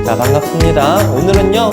자, 반갑습니다. 오늘은요,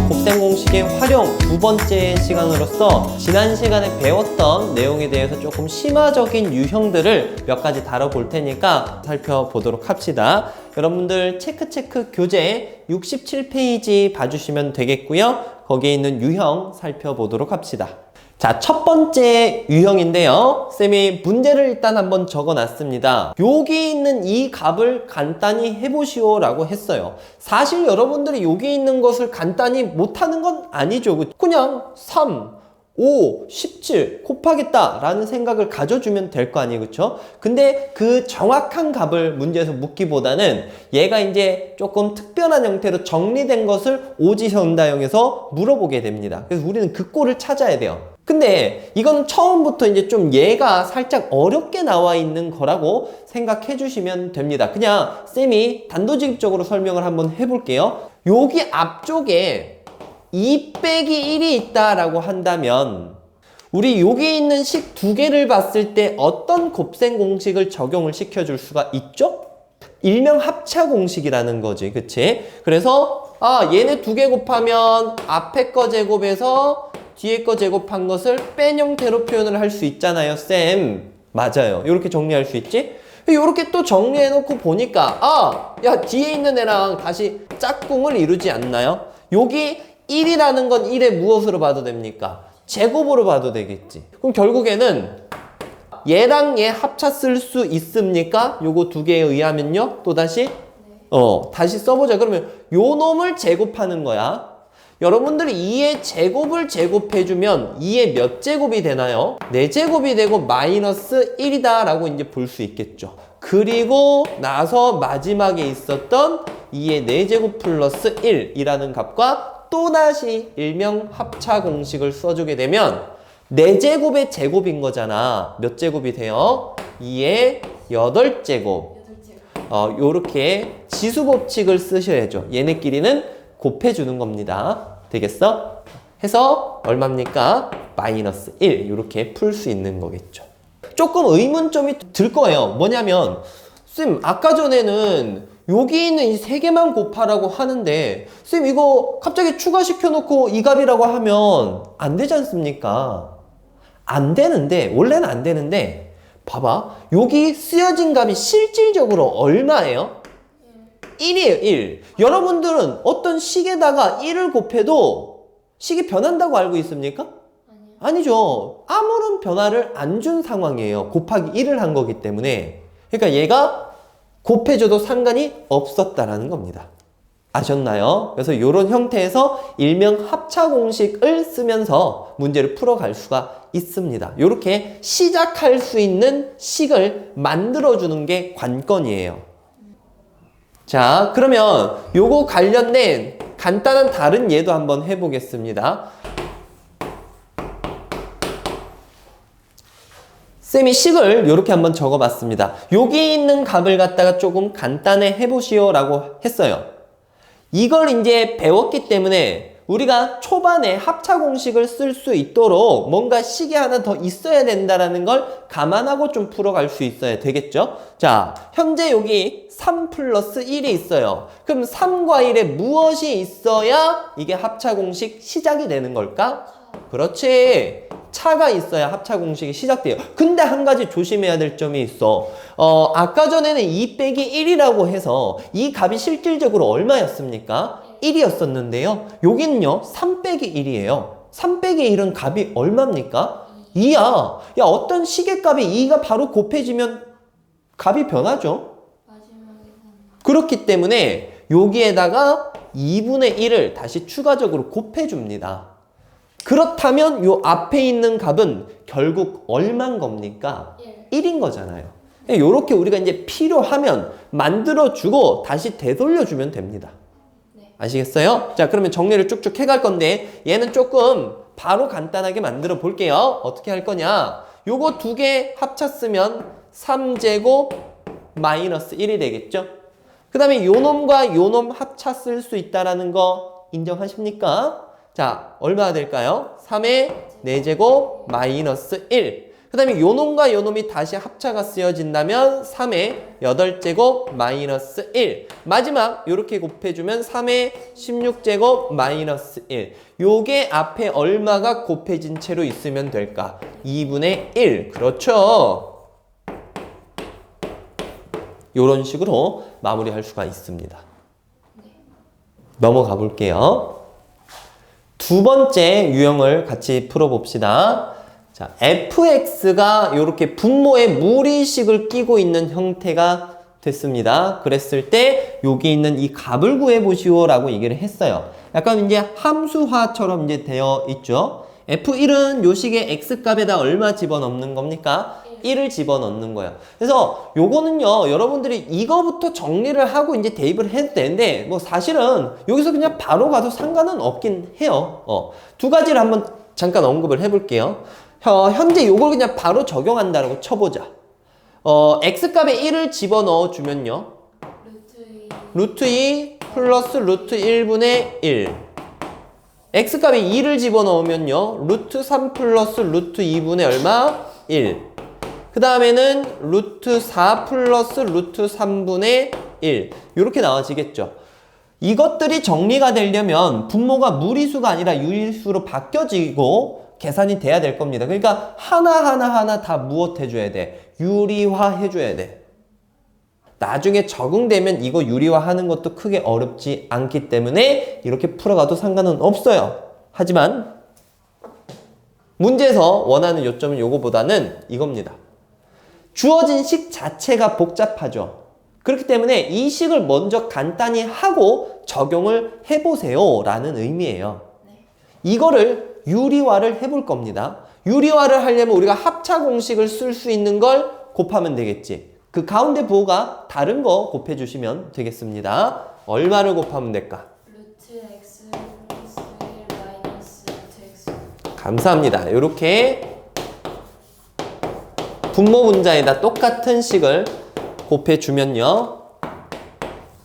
곱셈 공식의 활용 두 번째 시간으로서 지난 시간에 배웠던 내용에 대해서 조금 심화적인 유형들을 몇 가지 다뤄볼 테니까 살펴보도록 합시다. 여러분들 체크 교재 67페이지 봐주시면 되겠고요. 거기에 있는 유형 살펴보도록 합시다. 자, 첫 번째 유형인데요. 쌤이 문제를 일단 한번 적어놨습니다. 여기 있는 이 값을 간단히 해보시오 라고 했어요. 사실 여러분들이 여기 있는 것을 간단히 못하는 건 아니죠. 그냥 3, 5, 17 곱하겠다 라는 생각을 가져주면 될 거 아니에요. 그쵸? 근데 그 정확한 값을 문제에서 묻기보다는 얘가 이제 조금 특별한 형태로 정리된 것을 오지선다형에서 물어보게 됩니다. 그래서 우리는 그 꼴을 찾아야 돼요. 근데 이거는 처음부터 이제 좀 얘가 살짝 어렵게 나와 있는 거라고 생각해 주시면 됩니다. 그냥 쌤이 단도직입적으로 설명을 한번 해볼게요. 여기 앞쪽에 2 빼기 1이 있다라고 한다면 우리 여기 있는 식 두 개를 봤을 때 어떤 곱셈 공식을 적용을 시켜줄 수가 있죠? 일명 합차 공식이라는 거지. 그치? 그래서 얘네 두 개 곱하면 앞에 거 제곱에서 뒤에 거 제곱한 것을 뺀 형태로 표현을 할 수 있잖아요, 쌤. 맞아요. 이렇게 정리할 수 있지? 이렇게 또 정리해놓고 보니까 야, 뒤에 있는 애랑 다시 짝꿍을 이루지 않나요? 여기 1이라는 건 1의 무엇으로 봐도 됩니까? 제곱으로 봐도 되겠지. 그럼 결국에는 얘랑 얘 합차 쓸 수 있습니까? 요거 두 개에 의하면요. 또다시 다시 써보자. 그러면 요 놈을 제곱하는 거야. 여러분들이 2의 제곱을 제곱해주면 2의 몇 제곱이 되나요? 4제곱이 되고 마이너스 1이다 라고 이제 볼 수 있겠죠. 그리고 나서 마지막에 있었던 2의 4제곱 플러스 1이라는 값과 또다시 일명 합차 공식을 써주게 되면 4제곱의 제곱인 거잖아. 몇 제곱이 돼요? 2의 8제곱. 요렇게 지수법칙을 쓰셔야죠. 얘네끼리는 곱해주는 겁니다. 되겠어? 해서 얼마입니까? 마이너스 1 이렇게 풀 수 있는 거겠죠. 조금 의문점이 들 거예요. 뭐냐면 쌤 아까 전에는 여기 있는 이 세 개만 곱하라고 하는데 쌤 이거 갑자기 추가시켜 놓고 이 값이라고 하면 안 되지 않습니까? 안 되는데 원래는 안 되는데 봐봐 여기 쓰여진 값이 실질적으로 얼마예요? 1이에요, 1. 여러분들은 어떤 식에다가 1을 곱해도 식이 변한다고 알고 있습니까? 아니죠. 아무런 변화를 안 준 상황이에요. 곱하기 1을 한 거기 때문에. 그러니까 얘가 곱해줘도 상관이 없었다라는 겁니다. 아셨나요? 그래서 이런 형태에서 일명 합차 공식을 쓰면서 문제를 풀어갈 수가 있습니다. 이렇게 시작할 수 있는 식을 만들어주는 게 관건이에요. 자, 그러면 요거 관련된 간단한 다른 예도 한번 해보겠습니다. 쌤이 식을 이렇게 한번 적어봤습니다. 여기 있는 값을 갖다가 조금 간단해 해보시오 라고 했어요. 이걸 이제 배웠기 때문에 우리가 초반에 합차 공식을 쓸 수 있도록 뭔가 식이 하나 더 있어야 된다는 걸 감안하고 좀 풀어갈 수 있어야 되겠죠? 자, 현재 여기 3 플러스 1이 있어요. 그럼 3과 1에 무엇이 있어야 이게 합차 공식 시작이 되는 걸까? 그렇지. 차가 있어야 합차 공식이 시작돼요. 근데 한 가지 조심해야 될 점이 있어. 아까 전에는 2 빼기 1이라고 해서 이 값이 실질적으로 얼마였습니까? 1이었었는데요. 여기는요, 3 빼기 1이에요. 3 빼기 1은 값이 얼마입니까? 2야. 야, 어떤 식의 값이 2가 바로 곱해지면 값이 변하죠? 그렇기 때문에 여기에다가 2분의 1을 다시 추가적으로 곱해줍니다. 그렇다면 요 앞에 있는 값은 결국 얼마인 겁니까? 1인 거잖아요. 요렇게 우리가 이제 필요하면 만들어주고 다시 되돌려주면 됩니다. 아시겠어요? 자, 그러면 정리를 쭉쭉 해갈 건데 얘는 조금 바로 간단하게 만들어 볼게요. 어떻게 할 거냐? 요거 두 개 합차 쓰면 3제곱 마이너스 1이 되겠죠? 그 다음에 요놈과 요놈 합차 쓸 수 있다라는 거 인정하십니까? 자, 얼마나 될까요? 3의 4제곱 마이너스 1. 그 다음에 요 놈과 요 놈이 다시 합차가 쓰여진다면 3의 8제곱 마이너스 1. 마지막 요렇게 곱해주면 3의 16제곱 마이너스 1. 요게 앞에 얼마가 곱해진 채로 있으면 될까? 2분의 1. 그렇죠? 요런 식으로 마무리할 수가 있습니다. 넘어가 볼게요. 두 번째 유형을 같이 풀어봅시다. 자, fx가 이렇게 분모에 무리식을 끼고 있는 형태가 됐습니다. 그랬을 때 여기 있는 이 값을 구해보시오 라고 얘기를 했어요. 약간 이제 함수화처럼 이제 되어 있죠. f1은 요 식의 x값에다 얼마 집어넣는 겁니까? 1을 집어넣는 거예요. 그래서 요거는요, 여러분들이 이거부터 정리를 하고 이제 대입을 해도 되는데, 뭐 사실은 여기서 그냥 바로 가도 상관은 없긴 해요. 두 가지를 한번 잠깐 언급을 해볼게요. 현재 요걸 그냥 바로 적용한다고 쳐보자. x값에 1을 집어넣어 주면요. 루트 2 플러스 루트 1분의 1. x값에 2를 집어넣으면요. 루트 3 플러스 루트 2분의 얼마? 1. 그 다음에는 루트 4 플러스 루트 3분의 1. 이렇게 나와지겠죠. 이것들이 정리가 되려면 분모가 무리수가 아니라 유리수로 바뀌어지고 계산이 돼야 될 겁니다. 그러니까 하나 다 무엇해줘야 돼? 유리화해줘야 돼. 나중에 적응되면 이거 유리화하는 것도 크게 어렵지 않기 때문에 이렇게 풀어가도 상관은 없어요. 하지만 문제에서 원하는 요점은 요거보다는 이겁니다. 주어진 식 자체가 복잡하죠. 그렇기 때문에 이 식을 먼저 간단히 하고 적용을 해보세요 라는 의미예요. 이거를 유리화를 해볼 겁니다. 유리화를 하려면 우리가 합차 공식을 쓸 수 있는 걸 곱하면 되겠지. 그 가운데 부호가 다른 거 곱해주시면 되겠습니다. 얼마를 곱하면 될까? 루트 x 플러스 1 마이너스 루트 x. 감사합니다. 이렇게 분모 분자에다 똑같은 식을 곱해주면요.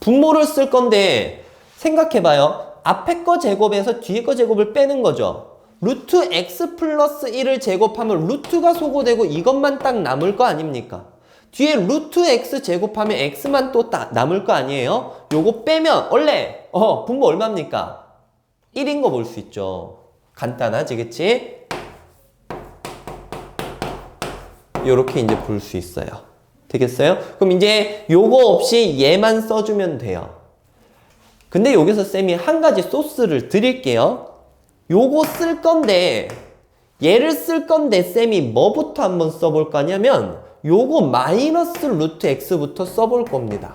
분모를 쓸 건데 생각해봐요. 앞에 거 제곱에서 뒤에 거 제곱을 빼는 거죠. 루트 x 플러스 1을 제곱하면 루트가 소거되고 이것만 딱 남을 거 아닙니까? 뒤에 루트 x 제곱하면 x만 또 남을 거 아니에요? 요거 빼면 원래 분모 얼마입니까? 1인 거 볼 수 있죠. 간단하지, 그치? 요렇게 이제 볼 수 있어요. 되겠어요? 그럼 이제 요거 없이 얘만 써주면 돼요. 근데 여기서 쌤이 한 가지 소스를 드릴게요. 요거 쓸 건데, 얘를 쓸 건데 쌤이 뭐부터 한번 써볼 거냐면 요거 마이너스 루트 x부터 써볼 겁니다.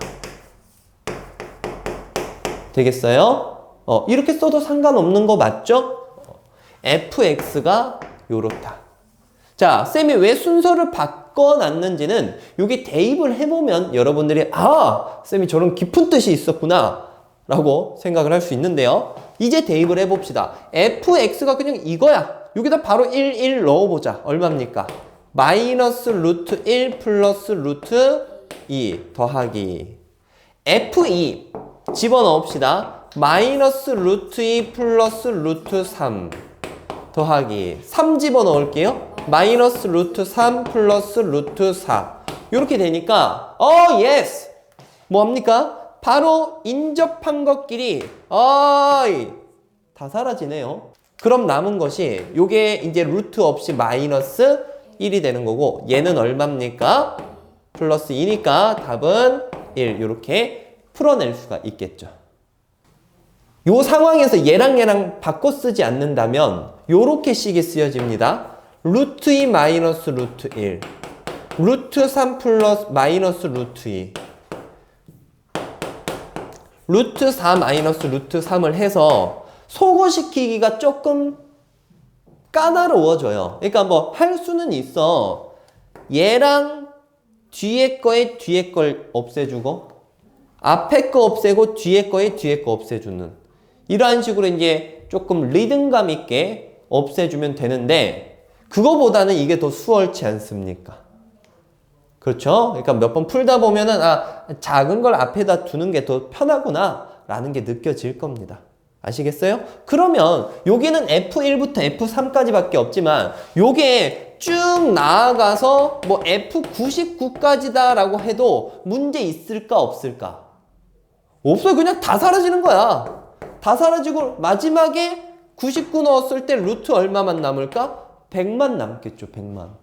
되겠어요? 이렇게 써도 상관없는 거 맞죠? fx가 요렇다. 자, 쌤이 왜 순서를 바꿔놨는지는 여기 대입을 해보면 여러분들이 쌤이 저런 깊은 뜻이 있었구나 라고 생각을 할 수 있는데요. 이제 대입을 해봅시다. fx가 그냥 이거야. 여기다 바로 1 넣어보자. 얼마입니까? 마이너스 루트 1 플러스 루트 2 더하기 f2 집어넣읍시다. 마이너스 루트 2 플러스 루트 3 더하기 3 집어넣을게요. 마이너스 루트 3 플러스 루트 4 이렇게 되니까 예스! 뭐합니까? 바로 인접한 것끼리 다 사라지네요. 그럼 남은 것이 요게 이제 루트 없이 마이너스 1이 되는 거고 얘는 얼마입니까? 플러스 2니까 답은 1 이렇게 풀어낼 수가 있겠죠. 요 상황에서 얘랑 바꿔 쓰지 않는다면 요렇게 식이 쓰여집니다. 루트 2 마이너스 루트 1 루트 3 플러스 마이너스 루트 2 루트 4 마이너스 루트 3을 해서 소거시키기가 조금 까다로워져요. 그러니까 뭐 할 수는 있어. 얘랑 뒤에 거에 뒤에 걸 없애주고 앞에 거 없애고 뒤에 거에 뒤에 거 없애주는 이러한 식으로 이제 조금 리듬감 있게 없애주면 되는데 그거보다는 이게 더 수월치 않습니까? 그렇죠? 그러니까 몇 번 풀다 보면은 작은 걸 앞에다 두는 게 더 편하구나 라는 게 느껴질 겁니다. 아시겠어요? 그러면 여기는 F1부터 F3까지 밖에 없지만 요게 쭉 나아가서 뭐 F99까지다 라고 해도 문제 있을까 없을까? 없어요. 그냥 다 사라지는 거야. 다 사라지고 마지막에 99 넣었을 때 루트 얼마만 남을까? 100만 남겠죠. 100만.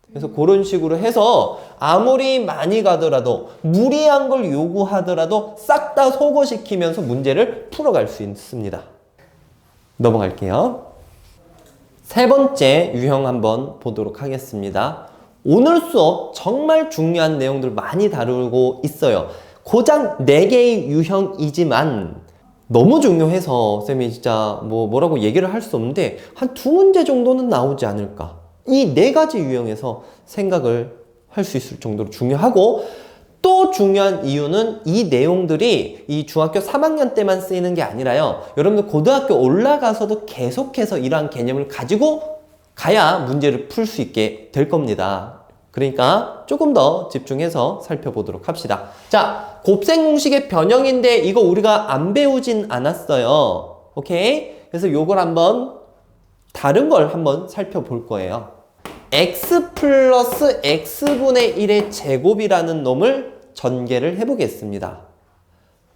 그래서 그런 식으로 해서 아무리 많이 가더라도 무리한 걸 요구하더라도 싹 다 소거시키면서 문제를 풀어갈 수 있습니다. 넘어갈게요. 세 번째 유형 한번 보도록 하겠습니다. 오늘 수업 정말 중요한 내용들 많이 다루고 있어요. 고작 4개의 유형이지만 너무 중요해서 쌤이 진짜 뭐라고 얘기를 할 수 없는데 한 2문제 정도는 나오지 않을까. 이 4가지 유형에서 생각을 할 수 있을 정도로 중요하고 또 중요한 이유는 이 내용들이 이 중학교 3학년 때만 쓰이는 게 아니라요. 여러분들 고등학교 올라가서도 계속해서 이러한 개념을 가지고 가야 문제를 풀 수 있게 될 겁니다. 그러니까 조금 더 집중해서 살펴보도록 합시다. 자, 곱셈 공식의 변형인데 이거 우리가 안 배우진 않았어요. 오케이? 그래서 요걸 한번 다른 걸 한번 살펴볼 거예요. x 플러스 x분의 1의 제곱이라는 놈을 전개를 해보겠습니다.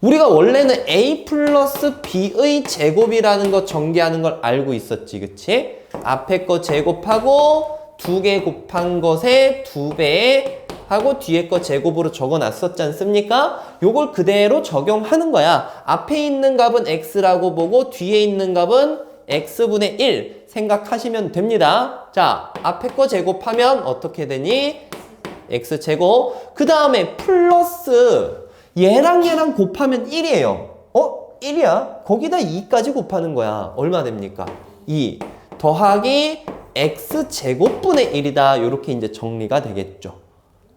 우리가 원래는 a 플러스 b의 제곱이라는 거 전개하는 걸 알고 있었지, 그치? 앞에 거 제곱하고 2개 곱한 것에 2배 하고 뒤에 거 제곱으로 적어놨었지 않습니까? 요걸 그대로 적용하는 거야. 앞에 있는 값은 x라고 보고 뒤에 있는 값은 x분의 1 생각하시면 됩니다. 자, 앞에 거 제곱하면 어떻게 되니? x제곱. 그 다음에 플러스 얘랑 얘랑 곱하면 1이에요. 1이야? 거기다 2까지 곱하는 거야. 얼마 됩니까? 2 더하기 x제곱분의 1이다. 이렇게 이제 정리가 되겠죠.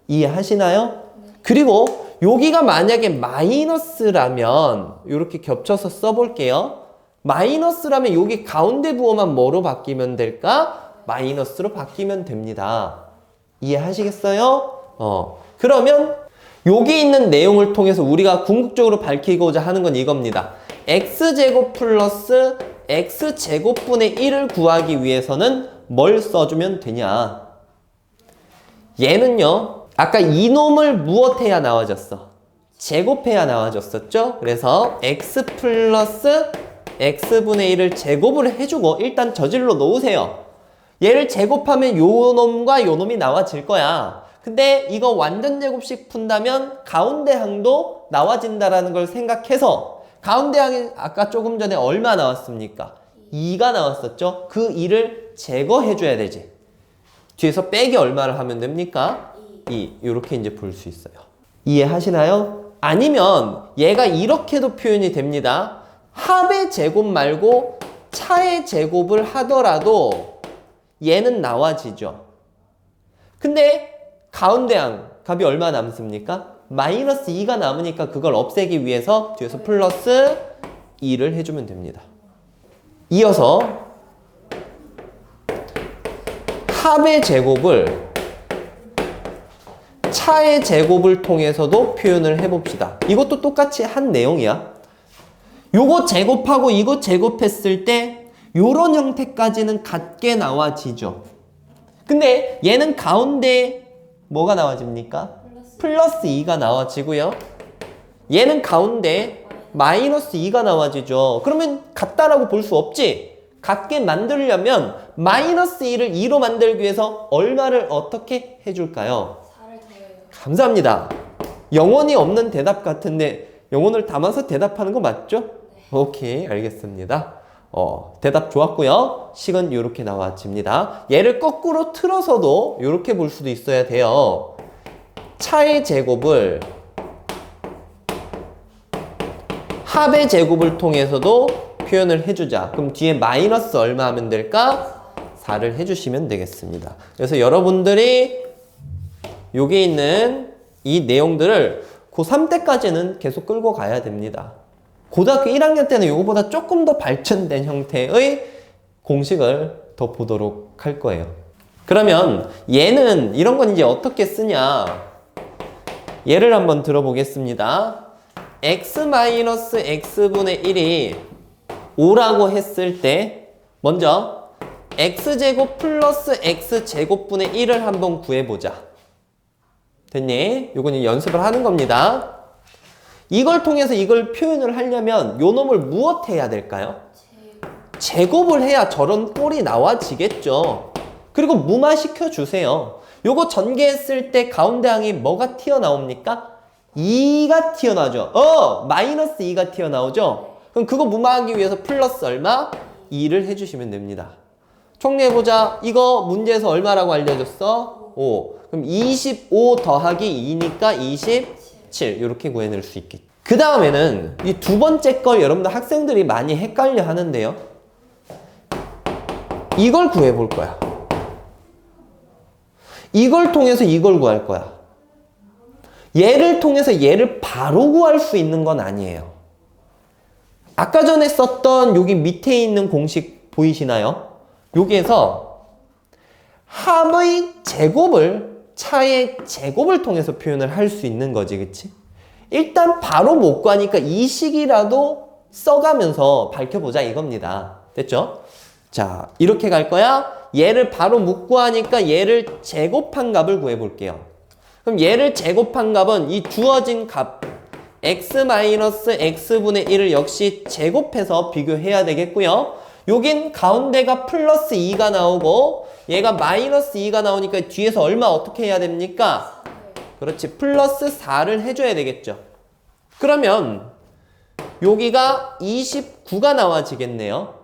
이해하시나요? 그리고 여기가 만약에 마이너스라면 이렇게 겹쳐서 써볼게요. 마이너스라면 여기 가운데 부호만 뭐로 바뀌면 될까? 마이너스로 바뀌면 됩니다. 이해하시겠어요? 그러면 여기 있는 내용을 통해서 우리가 궁극적으로 밝히고자 하는 건 이겁니다. x제곱 플러스 x제곱분의 1을 구하기 위해서는 뭘 써주면 되냐? 얘는요, 아까 이놈을 무엇해야 나와졌어? 제곱해야 나와졌었죠? 그래서 x 플러스 x분의 1을 제곱을 해주고 일단 저질러 놓으세요. 얘를 제곱하면 요 놈과 요 놈이 나와질 거야. 근데 이거 완전 제곱식 푼다면 가운데 항도 나와진다라는 걸 생각해서 가운데 항이 아까 조금 전에 얼마 나왔습니까? 2가 나왔었죠? 그 2를 제거해줘야 되지. 뒤에서 빼기 얼마를 하면 됩니까? 2. 이렇게 이제 볼 수 있어요. 이해하시나요? 아니면 얘가 이렇게도 표현이 됩니다. 합의 제곱 말고 차의 제곱을 하더라도 얘는 나와지죠. 근데 가운데 항 값이 얼마 남습니까? 마이너스 2가 남으니까 그걸 없애기 위해서 뒤에서 플러스 2를 해주면 됩니다. 이어서 합의 제곱을 차의 제곱을 통해서도 표현을 해봅시다. 이것도 똑같이 한 내용이야. 요거 제곱하고 이거 제곱했을 때 요런 형태까지는 같게 나와지죠. 근데 얘는 가운데 뭐가 나와집니까? 플러스 2가 나와지고요. 얘는 가운데 마이너스 2가 나와지죠. 그러면 같다라고 볼 수 없지. 같게 만들려면 마이너스 2를 2로 만들기 위해서 얼마를 어떻게 해줄까요? 4를 더해요. 감사합니다. 영혼이 없는 대답 같은데 영혼을 담아서 대답하는 거 맞죠? 네. 오케이, 알겠습니다. 대답 좋았고요. 식은 이렇게 나와집니다. 얘를 거꾸로 틀어서도 이렇게 볼 수도 있어야 돼요. 차의 제곱을 합의 제곱을 통해서도 표현을 해주자. 그럼 뒤에 마이너스 얼마 하면 될까? 4를 해주시면 되겠습니다. 그래서 여러분들이 여기 있는 이 내용들을 고3 때까지는 계속 끌고 가야 됩니다. 고등학교 1학년 때는 이거보다 조금 더 발전된 형태의 공식을 더 보도록 할 거예요. 그러면 얘는 이런 건 이제 어떻게 쓰냐? 예를 한번 들어보겠습니다. x-x분의 1이 5라고 했을 때 먼저 x제곱 플러스 x제곱분의 1을 한번 구해보자. 됐니? 요거는 연습을 하는 겁니다. 이걸 통해서 이걸 표현을 하려면 요 놈을 무엇해야 될까요? 제곱을 해야 저런 꼴이 나와지겠죠. 그리고 무마시켜 주세요. 요거 전개했을 때 가운데 항이 뭐가 튀어나옵니까? 2가 튀어나오죠. 마이너스 2가 튀어나오죠. 그럼 그거 무마하기 위해서 플러스 얼마? 2를 해주시면 됩니다. 총리해보자. 이거 문제에서 얼마라고 알려줬어? 5. 그럼 25 더하기 2니까 27. 이렇게 구해낼 수 있겠죠. 그 다음에는 이 두 번째 걸 여러분들 학생들이 많이 헷갈려 하는데요. 이걸 구해볼 거야. 이걸 통해서 이걸 구할 거야. 얘를 통해서 얘를 바로 구할 수 있는 건 아니에요. 아까 전에 썼던 여기 밑에 있는 공식 보이시나요? 여기에서 함의 제곱을 차의 제곱을 통해서 표현을 할 수 있는 거지, 그치? 일단 바로 못 구하니까 이 식이라도 써가면서 밝혀보자 이겁니다. 됐죠? 자, 이렇게 갈 거야. 얘를 바로 못 구하니까 얘를 제곱한 값을 구해볼게요. 그럼 얘를 제곱한 값은 이 주어진 값 x-x분의 1을 역시 제곱해서 비교해야 되겠고요. 여긴 가운데가 플러스 2가 나오고 얘가 마이너스 2가 나오니까 뒤에서 얼마 어떻게 해야 됩니까? 그렇지, 플러스 4를 해줘야 되겠죠. 그러면 여기가 29가 나와지겠네요.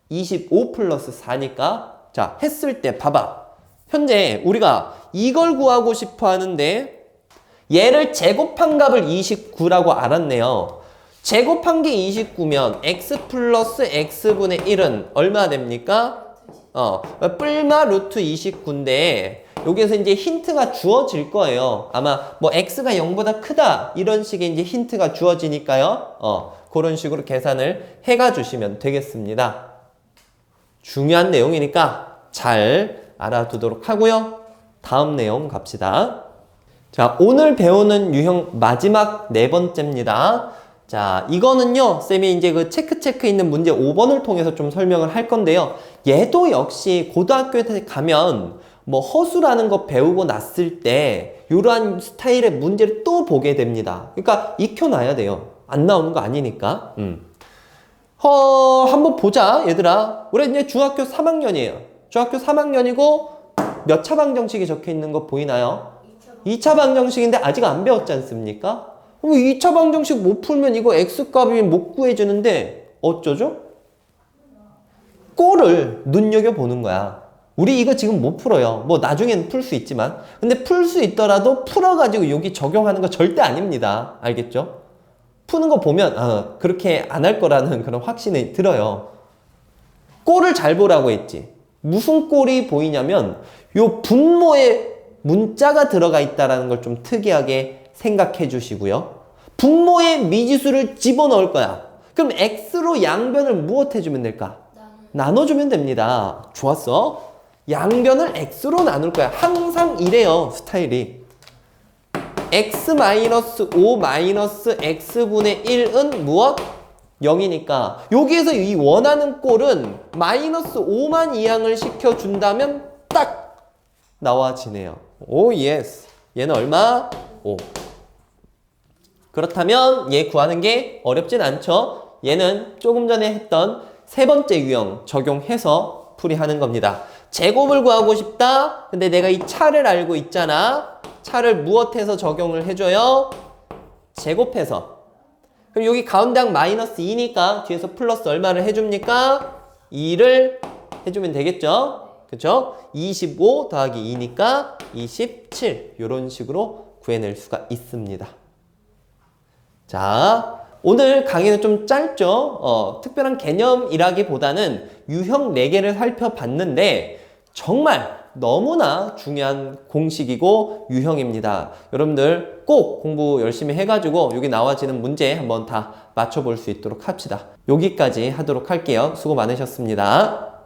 25 플러스 4니까 자, 했을 때 봐봐. 현재 우리가 이걸 구하고 싶어 하는데 얘를 제곱한 값을 29라고 알았네요. 제곱한 게 29면 x 플러스 x분의 1은 얼마 됩니까? 뿔마 루트 29인데 여기에서 이제 힌트가 주어질 거예요. 아마 뭐 x가 0보다 크다 이런 식의 이제 힌트가 주어지니까요. 그런 식으로 계산을 해가 주시면 되겠습니다. 중요한 내용이니까 잘 알아두도록 하고요. 다음 내용 갑시다. 자, 오늘 배우는 유형 마지막 네 번째입니다. 자, 이거는요, 쌤이 이제 그 체크 있는 문제 5번을 통해서 좀 설명을 할 건데요. 얘도 역시 고등학교에 가면 뭐 허수라는 거 배우고 났을 때 이러한 스타일의 문제를 또 보게 됩니다. 그러니까 익혀놔야 돼요. 안 나오는 거 아니니까. 한번 보자, 얘들아. 우리 이제 중학교 3학년이에요. 중학교 3학년이고 몇 차 방정식이 적혀 있는 거 보이나요? 2차 방정식인데 아직 안 배웠지 않습니까? 2차 방정식 못 풀면 이거 x값이 못 구해주는데 어쩌죠? 꼴을 눈여겨보는 거야. 우리 이거 지금 못 풀어요. 뭐 나중에는 풀 수 있지만. 근데 풀 수 있더라도 풀어가지고 여기 적용하는 거 절대 아닙니다. 알겠죠? 푸는 거 보면 그렇게 안 할 거라는 그런 확신이 들어요. 꼴을 잘 보라고 했지. 무슨 꼴이 보이냐면 요 분모에 문자가 들어가 있다는 걸 좀 특이하게 생각해 주시고요. 분모에 미지수를 집어넣을 거야. 그럼 x로 양변을 무엇 해주면 될까? 나눠주면 됩니다. 좋았어. 양변을 x로 나눌 거야. 항상 이래요, 스타일이. x-5-x분의 1은 무엇? 0이니까 여기에서 이 원하는 꼴은 마이너스 5만 이항을 시켜준다면 딱 나와지네요. 오 예스. 얘는 얼마? 5. 그렇다면 얘 구하는 게 어렵진 않죠. 얘는 조금 전에 했던 세 번째 유형 적용해서 풀이하는 겁니다. 제곱을 구하고 싶다. 근데 내가 이 차를 알고 있잖아. 차를 무엇해서 적용을 해줘요? 제곱해서. 그럼 여기 가운데 항 마이너스 2니까 뒤에서 플러스 얼마를 해줍니까? 2를 해주면 되겠죠? 그쵸? 25 더하기 2니까 27. 이런 식으로 구해낼 수가 있습니다. 자, 오늘 강의는 좀 짧죠? 특별한 개념이라기보다는 유형 4개를 살펴봤는데 정말 너무나 중요한 공식이고 유형입니다. 여러분들 꼭 공부 열심히 해가지고 여기 나와지는 문제 한번 다 맞춰볼 수 있도록 합시다. 여기까지 하도록 할게요. 수고 많으셨습니다.